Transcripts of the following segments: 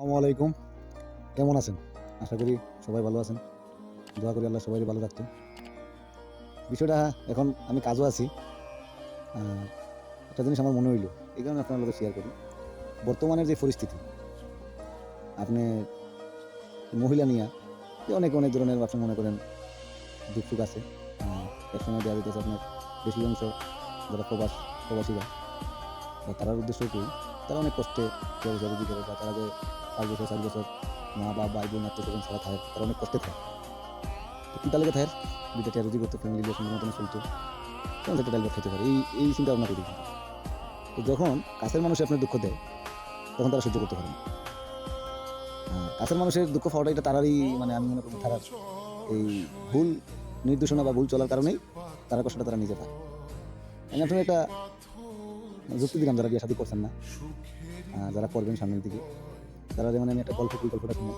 আসসালামু আলাইকুম। কেমন আছেন? আশা করি সবাই ভালো আছেন। দোয়া করি আল্লাহ সবারই ভালো রাখতো। বিষয়টা এখন আমি কাজও আছি। আ একটা জিনিস আমার মনে হইল। এই কারণে আপনার লগে শেয়ার করি। বর্তমানের যে পরিস্থিতি, আপনি মহিলা নিয়া অনেক ধরনের আপনি মনে করেন দুঃখ-সুখ আছে। আ একসময় দেখা যাইতেছে আপনার বেশি অংশ যারা প্রবাসীরা তারার উদ্দেশ্য কি? তারা অনেক কষ্টে ব্যবসা রুজি করে বা তারা যে ৫ বছর ৪ বছর মা-বাপ, ভাই-বোন, আত্মীয়স্বজন ছাড়া থাকে, তারা অনেক কষ্টে থাকে। তো কি তাহলে থাকে? ২ টা টিয়া রুজি করতো, ফ্যামিলি নিয়ে সুন্দর মতন চলতো। তখন একটা ডাল ভাত খাইতে পারে। এই চিন্তা ভাবনা করি। তো যখন কাছের মানুষ আপনার দুঃখ দেয়, তখন তারা সহ্য করতে পারে না। কাছের মানুষের দুঃখ পাওয়াটা এটা তারারই মানে আমি মনে করি তারার এই ভুল নির্দেশনা বা ভুল চলার কারণেই তারা কষ্টটা তারা নিজে পায়। আমি আপনাকে একটা যুক্তি দিলাম যারা বিয়ে-শাদী করছেন না, যারা করবেন সামনের দিকে। তারা যেমন আমি একটা গল্প করি, গল্পটা শুনুন।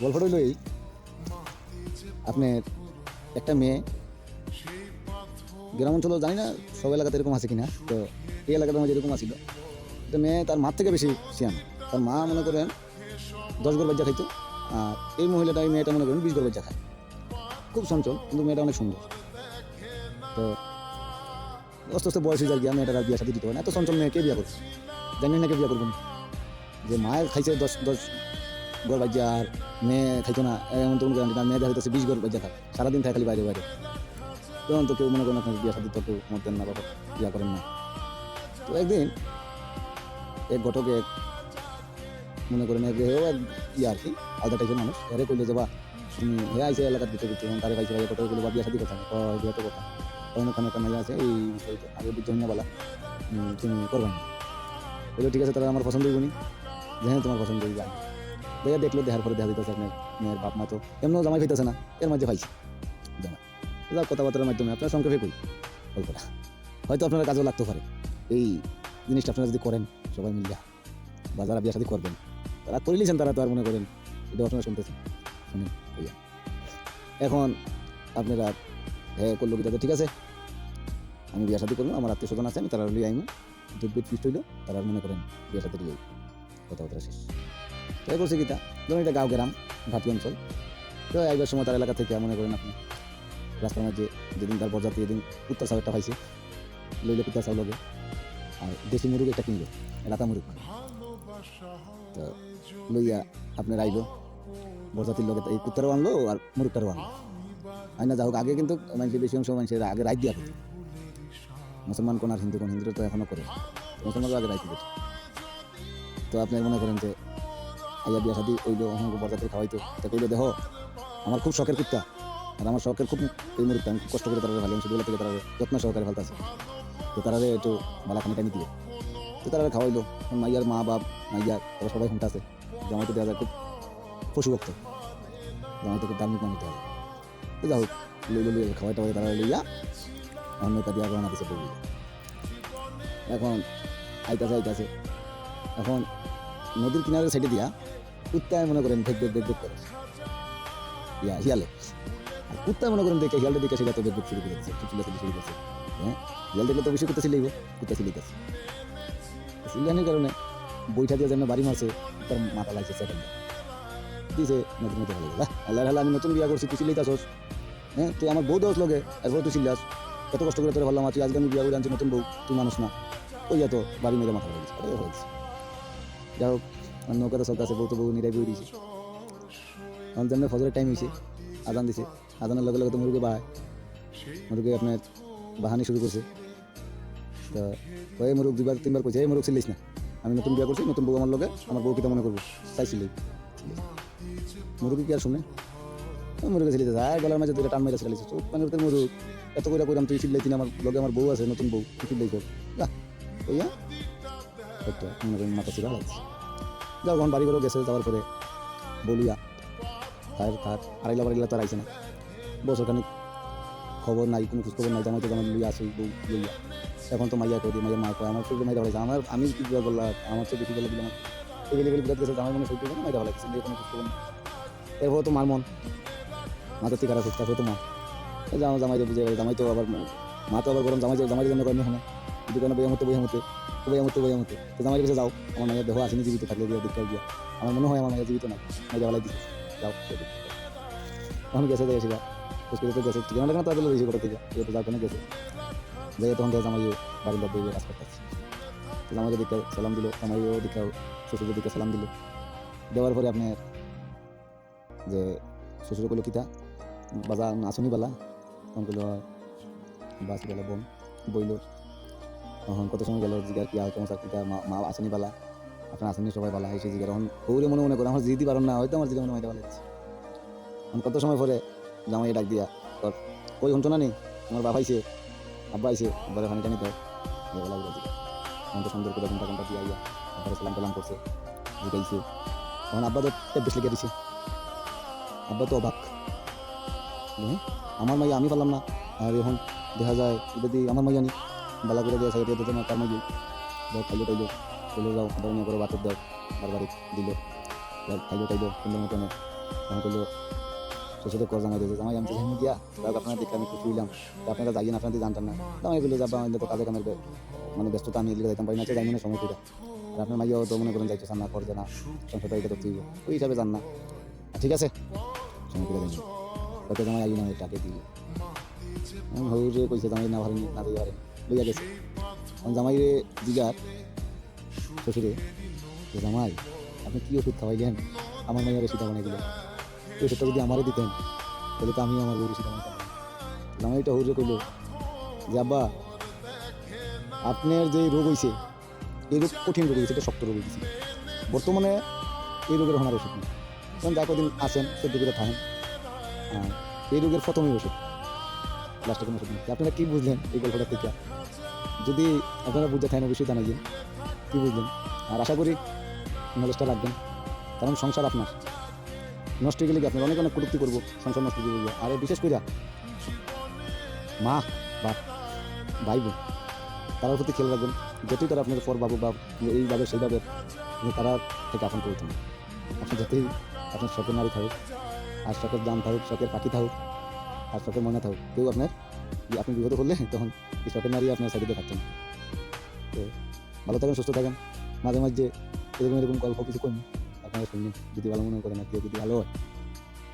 গল্পটা হইলো এই, আপনার একটা মেয়ে গ্রাম অঞ্চলেও জানি না সব এলাকাতে এরকম আছে কিনা। তো এই এলাকাতে আমার যেরকম আছিল, একটা মেয়ে তার মার থেকে বেশি সিয়ানা। তার মা মনে করেন ১০ ঘর বাজ্যা খাইতো। আর এই মহিলাটা এই মেয়েটা মনে করেন ২০ ঘর বাজ্যা খায়। খুব চঞ্চল কিন্তু মেয়েটা অনেক সুন্দর। তো আস্তে বয়স হয়ে যায় গিয়া মেয়েটার আর বিয়া শাদী দিতে হয় না। এত চঞ্চল মেয়ে কে বিয়া করবে? জানি না কে বিয়া করবেন। যে মায়ের খাইছে ১০ ঘর বাজ্যা আর মেয়ে খাইতো না এমন তো কোনো গ্যারান্টি না। মেয়ে দেখা যাইতেছে ২০ ঘর বাজ্যা খায়। সারাদিন থাকে খালি বাইরে। তখন তো কেউ মনে করেন আপনার বিয়া শাদী তো কেউ মত দেন না বা বিয়া করেন না। তো একদিন এক ঘটকে মনে করেন যে হেও এক ইয়া আরকি আলাদা টাইপের মানুষ। হেরে কইলো যে, "বাহ! তুমি হে আইছে এলাকার ভিতরে এখন তারে পাইছে ভাই কত কইলো বা বিয়া শাদী কথা কয় বিয়া তো কথা। তখন ওখানে একটা মাইয়া আছে এই বিষয়ে তো আগে বুঝছো না বালা তুমি করবা না।" বললো, "ঠিক আছে তাহলে আমার পছন্দ হইবনি।" যে, "হ্যাঁ, তোমার পছন্দ হইবে আইও।" ভাইয়া দেখলো দেখার পরে দেখা যাইতেছে আপনার মেয়ের বাপ মা তো এমনও জামাই পাইতেছে না। এর মাঝে পাইছে জামাই। যাক কথাবার্তার মাধ্যমে আপনার সংক্ষেপে কই গল্পটা। হয়তো আপনার কাজেও লাগতে পারে। এই জিনিসটা আপনারা যদি করেন সবাই মিলিয়া বা যারা বিয়া শাদী করবেন, তারা করে লিছেন তারা তো আর মনে করেন এটাও আপনারা শুনতেছেন। শুনেন ভাইয়া। এখন আপনারা হ্যাঁ করলো কি তাদের ঠিক আছে, আমি বিয়া শাদী করবো, আমার আত্মীয়স্বজন আছে আমি তারা লিয়ে আইমু। দুধ ফিস্ট হইলো, তারা আর মনে করেন বিয়া শাদী লিয়ে কথাবার্তা শেষ। তো করছে কি তা, ধরুন এটা গাঁও গ্রাম, ঘাটি অঞ্চল। তো আইবার সময় তার এলাকা থেকে মনে করেন আপনি রাস্তার মাঝে যেদিন তার বরযাত্রী এদিন কুত্তার চাও একটা পাইছে, লইলে কুত্তার চাও লগে আর দেশি মুরগ একটা কিনলো, রাতা মুরগ। তো লইয়া আপনার আইলো বরযাত্রীর লগে এই কুত্তারও আনলো আর মুরগটারও আনলো। আইনা যা হোক আগে কিন্তু মানুষের বেশি অংশ মানুষের আগে রাইত দিয়া করতো। মুসলমান কোন আর হিন্দু কোন, হিন্দুরা তো এখনো করে। মুসলমানরা আগে রাইত দিত। তো আপনি মনে করেন যে আইয়া বিয়া শাদী হইলো বরযাত্রী খাওয়াইতো। তা কইলো দেখো আমার খুব শখের কুত্তা আর আমার শখের খুব এই মুরগটা আমি খুব কষ্ট করে তারা ভালো সেগুলো থেকে তারা যত্ন সহকারে ফালতাছে। তো তারা একটু মালাখানি টানি দিবে। তো তারা খাওয়াইলো মাইয়ার মা বাপ মাইয়া তারা সবাই শুনতেছে জামাই তো দেওয়া যায় খুব পশুভক্ত, জামাই তো খুব ধার্মিক মানুষ দেওয়া যায়। তো যাই হোক লইলো খাওয়াইটা তারা লইয়া অন্য কাজে আর রওনা দিছে বললি। এখন আইতাছে এখন নদীর কিনারের সাইডে দিয়া কুত্তায় মনে করেন ভেগ করে হিয়ালে আর কুত্তায় মনে করেন দেখে হিয়ালটা দেখে সেটা তো ভেগ শুরু করে দিচ্ছে চিল্লাচিল্লি শুরু করছে। হ্যাঁ হিয়াল দেখলে তো বেশি কুত্তা চিল্লাইব, কুত্তা চিল্লাইতেছে চিল্লানির কারণে বইটা দিয়ে যেন বাড়ি মারছে তার মাথা লাগছে সেকেন্ড দিয়েছে নতুন মতো ভালো আল্লাহ আল্লাহ আমি নতুন বিয়া করছি তুই চিল্লাইতাছস। হ্যাঁ তুই আমার বউ দোষ লগে এরপর তুই চিল্লাস কত কষ্ট করে তোর ভালো তুই আজকে আমি বিয়া করে আনছি নতুন বউ তুই মানুষ না ওই তো বাড়ি মেরে মাথা লাগিয়েছে এটাই হয়েছে। যাই হোক নৌকা তো চলতে আছে বউ তো বউ নিরাই বই দিয়েছে। এখন যেমন ফজরের টাইম হয়েছে আজান দিছে আজানের লগে লগে তো মুরগি বাহায় মুরগি আপনার বাহানি শুরু করছে। তো ওই মুরগ ২-৩ বার কইছে এই মুরগ চিল্লিস না আমি নতুন বিয়া করছি নতুন বউ আমার লগে আমার বউ কিটা মনে করবো চাইছিলি মুরগি কি আর শুনে মুরগি চিল্লিতে যায় গলার মাঝে দুটো টান মেরে চালিয়েছে চোখ মানে মুরগ এত করে কইরাম তুই চিল্লাইতি না আমার লগে আমার বউ আছে নতুন বউ তুই চিল্লাই কর ওইয়া একটা মনে করেন মাথা ছিল হালাইছে। যখন বাড়ি ঘরেও গেছে যাওয়ার পরে বলিয়া থাক আড়াইলা তো আর আইছে না বছরখানিক খবর নাই কোনো খোঁজ খবর নাই জামাই তো জামাই লইয়া আসে বউ লইয়া এখন তো মাইয়া করি মাইয়ের মা কয় আমার চোখে মাইয়া ভালো আমার আমি কি বললাম আমার চোখে বেশি বলে দিলাম এগুলি বিরাট গেছে জামাই মনে সহ্য করে মাইয়া ভালো লাগছে কোনো খোঁজ খবর এরপর তো মার মন মা তো ঠিক আছে তো মা জামাই জামাই বুঝে গেল জামাই তো আবার মা তো আবার গরম জামাই জন্য করেন ওখানে দোকানে বইয়া মতে তো জামাইয়ের কাছে যাও, আমার মায়ের দেহ আসেনি জীবিত থাকলে দিয়ে দেখতে গিয়া, আমার মনে হয় আমার মায়ের জীবিত নাই, মাই দেওয়ালাই দিছে, যাও তখন গেছে যাই সেটা তো গেছে ঠিকানা লাগা তাদের বেশি করে থেকে তো যার কোনো গেছে যাই তখন দেখা জামাই বাড়ির লোক দিয়ে কাজ করতেছে, তো জামাইকে দিকে সালাম দিল, জামাইও দিকে শ্বশুরের দিকে সালাম দিল, দেওয়ার পরে আপনার যে শ্বশুর কইলো কিতা বাজার আসনি বালা, তখন কইলো বাস গেল বোন বইল, তখন কত সময় গেল জিগার কি আর তোমার কিতা মা আসনি বালা, আপনার আসনি সবাই বালা এসে জিগার তখন ওরে মনে করে আমার জিদি পারেন না হয়তো আমার জিদি মনে হয় বালা দিচ্ছে, কত সময় পরে জামাই ডাক দিয়া তোর ওই শুনছো না নি আমার বাবা আইছে আব্বা আইছে আব্বার ওখানে টানি তো বলা বলে দিকে তখন তো সুন্দর করে ঘন্টা দিয়ে আইয়া আব্বার সালাম টালাম করছে জিগাইছে, তখন আব্বা তো বেশ লিখে দিছে, আব্বা তো অবাক, আমার মাইয়া আমি পারলাম না, আর এখন দেখা যায় যদি আমার মাইয়া নি বালা করে দিয়ে সাইডে দিতে না তার মাইয়া যাও খাইলো চলে যাও আবার নিয়ে করে বাতর দাও বারবারই দিল খাইলো সুন্দর মতন, তখন করলো শ্বশুরে কর জামাই দিয়েছে, জামাই আমি যেখানে গিয়া তারপর আপনারা দেখে আমি খুশি হইলাম, তো আপনারা যাইয়েন আপনাদের জানতেন না, জামাই বললো যাবা আমাদের তো কাজে কামের মানে ব্যস্ততা আমি এদিকে যাইতাম পারি না, যাই মনে সময় ফিরা, আর আপনার মাইয়াও তো মনে করেন যাইতে চান না করছে না সংসারটা এটা করতে ওই হিসাবে যান না, ঠিক আছে সময় ফিরে যাই হয়তো জামাই আই না টাকে দিয়ে হৌরে কইছে জামাই না পারেনি না দিয়ে পারেন লইয়া গেছে, তখন জামাই জিগার শ্বশুরে যে জামাই আপনি কী ওষুধ খাওয়াইলেন আমার মাইয়ার ওষুধ বানাই দিলেন, এই ওষুধটা যদি আমারই দিতেন তাহলে তো আমিও আমার বউর ওষুধ বানাইতাম, জামাইটা হৌরে কইল যে আব্বা আপনার যে রোগ হয়েছে এই রোগ কঠিন রোগ হয়েছে, এটা শক্ত রোগ হয়েছে, বর্তমানে এই রোগের হনার ওষুধ নেই, কারণ যা কদিন আসেন সে রোগীরা থাকেন, এই রোগের প্রথমেই ওষুধ লাস্টে কোনো ওষুধ নেই, আপনারা কী বুঝলেন এই গল্পটা থেকে, যদি আপনারা বুঝতে থাকেন অবশ্যই জানাইবেন কী বুঝলেন, আর আশা করি নলেজটা রাখবেন, কারণ সংসার আপনার নষ্ট হয়ে গেলে কি আপনার অনেক কটূক্তি করবো, সংসার নষ্ট হয়ে যাবে, আর বিশেষ করে মা বা ভাই বোন তার প্রতি খেয়াল রাখবেন, যতই তারা আপনার পর বাবু বা এইভাবে সেইভাবে তারা থেকে আপন করে তুলবেন, আপনি যতই আপনার শখের নারী থাকুক আর শখের দাম থাকুক শখের পাখি থাকুক আর শখের ময়না থাকুক, কেউ আপনার আপনি বিপদ করলে তখন এই শখের নারী আপনার সাইডে থাকতেন, তো ভালো থাকেন সুস্থ থাকেন, মাঝে মাঝে এরকম গল্প কিছু করুন আপনারা শুনবেন, যদি ভালো মনে করেন আর যদি ভালো হয়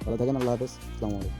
ভালো থাকেন, আল্লাহ হাফেজ, আসসালামু আলাইকুম।